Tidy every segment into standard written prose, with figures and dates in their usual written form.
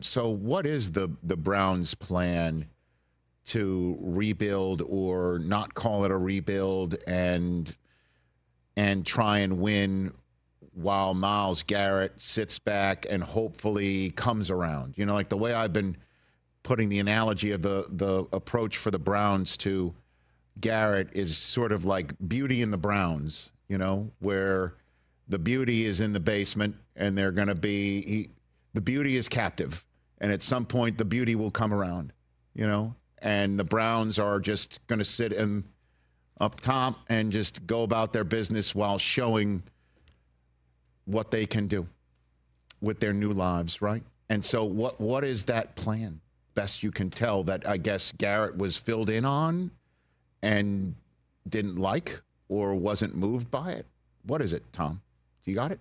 So what is the Browns' plan to rebuild or not call it a rebuild and try and win while Myles Garrett sits back and hopefully comes around? You know, like the way I've been putting the analogy of the approach for the Browns to Garrett is sort of like Beauty and the Browns, you know, where the beauty is in the basement and they're going to be the beauty is captive, and at some point the beauty will come around, you know, and the Browns are just going to sit in up top and just go about their business while showing what they can do with their new lives, right? And so what is that plan, best you can tell, that I guess Garrett was filled in on and didn't like or wasn't moved by it? What is it, Tom? You got it?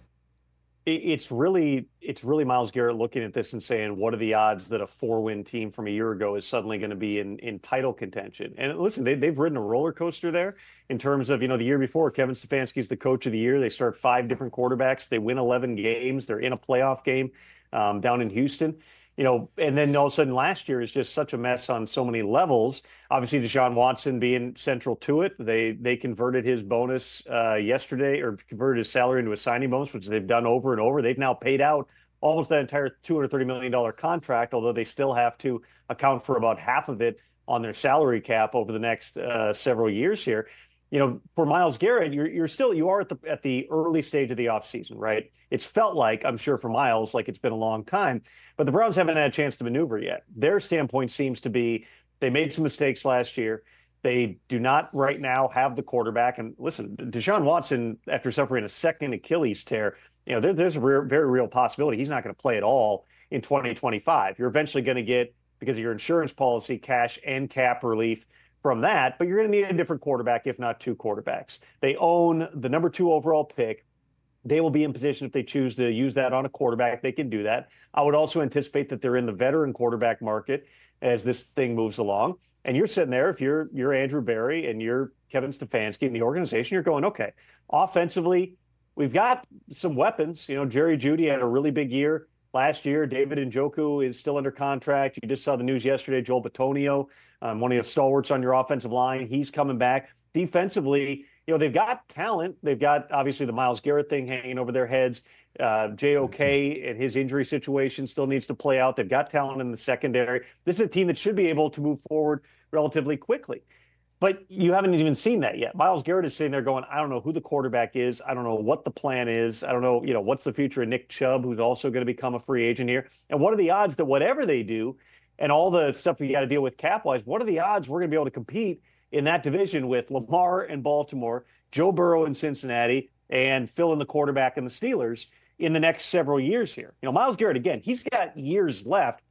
It's really Myles Garrett looking at this and saying, what are the odds that a 4-win team from a year ago is suddenly going to be in title contention? And listen, they've ridden a roller coaster there in terms of, the year before, Kevin Stefanski's the coach of the year. They start 5 different quarterbacks. They win 11 games. They're in a playoff game down in Houston. And then all of a sudden last year is just such a mess on so many levels. Obviously, Deshaun Watson being central to it. They converted his bonus yesterday, or converted his salary into a signing bonus, which they've done over and over. They've now paid out almost that entire $230 million contract, although they still have to account for about half of it on their salary cap over the next several years here. For Myles Garrett, you are at the early stage of the offseason, right? It's felt like, I'm sure for Myles, like it's been a long time, but the Browns haven't had a chance to maneuver yet. Their standpoint seems to be they made some mistakes last year. They do not right now have the quarterback. And listen, Deshaun Watson, after suffering a second Achilles tear, there's a very real possibility he's not going to play at all in 2025. You're eventually going to get, because of your insurance policy, cash and cap relief from that, but you're going to need a different quarterback, if not 2 quarterbacks. They own the number 2 overall pick. They will be in position, if they choose to use that on a quarterback, they can do that. I would also anticipate that they're in the veteran quarterback market as this thing moves along. And you're sitting there, if you're Andrew Berry and you're Kevin Stefanski in the organization, you're going, okay, offensively, we've got some weapons. Jerry Jeudy had a really big year last year. David Njoku is still under contract. You just saw the news yesterday. Joel Bitonio, one of your stalwarts on your offensive line, he's coming back. Defensively, they've got talent. They've got, obviously, the Myles Garrett thing hanging over their heads. JOK and his injury situation still needs to play out. They've got talent in the secondary. This is a team that should be able to move forward relatively quickly. But you haven't even seen that yet. Myles Garrett is sitting there going, I don't know who the quarterback is. I don't know what the plan is. I don't know, what's the future of Nick Chubb, who's also going to become a free agent here. And what are the odds that whatever they do and all the stuff you got to deal with cap-wise, what are the odds we're going to be able to compete in that division with Lamar in Baltimore, Joe Burrow in Cincinnati, and Phil in the quarterback and the Steelers in the next several years here? Myles Garrett, again, he's got years left.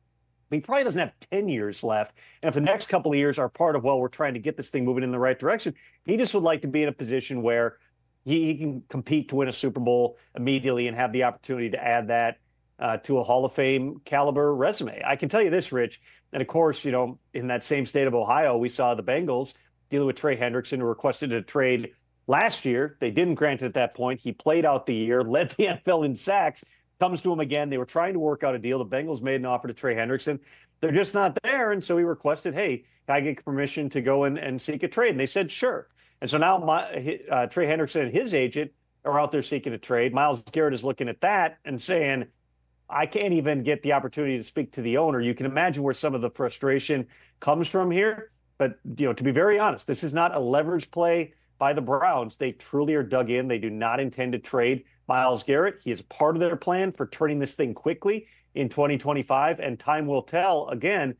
But he probably doesn't have 10 years left. And if the next couple of years are part of, we're trying to get this thing moving in the right direction, he just would like to be in a position where he can compete to win a Super Bowl immediately and have the opportunity to add that to a Hall of Fame caliber resume. I can tell you this, Rich, and of course, in that same state of Ohio, we saw the Bengals dealing with Trey Hendrickson, who requested a trade last year. They didn't grant it at that point. He played out the year, led the NFL in sacks. Comes to him again. They were trying to work out a deal. The Bengals made an offer to Trey Hendrickson. They're just not there. And so he requested, hey, can I get permission to go and seek a trade? And they said, sure. And so now Trey Hendrickson and his agent are out there seeking a trade. Myles Garrett is looking at that and saying, I can't even get the opportunity to speak to the owner. You can imagine where some of the frustration comes from here. But, to be very honest, this is not a leverage play by the Browns. They truly are dug in. They do not intend to trade Myles Garrett. He is part of their plan for turning this thing quickly in 2025, and time will tell, again,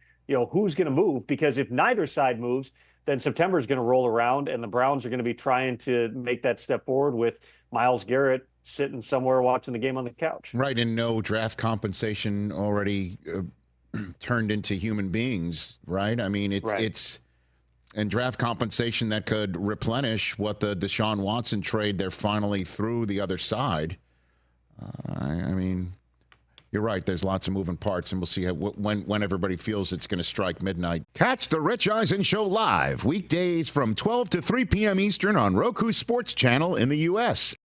who's going to move, because if neither side moves, then September is going to roll around, and the Browns are going to be trying to make that step forward with Myles Garrett sitting somewhere watching the game on the couch. Right, and no draft compensation already turned into human beings, right? I mean, it's and draft compensation that could replenish what the Deshaun Watson trade they're finally through the other side. I mean, you're right. There's lots of moving parts, and we'll see when everybody feels it's going to strike midnight. Catch the Rich Eisen Show live weekdays from 12 to 3 p.m. Eastern on Roku Sports Channel in the U.S.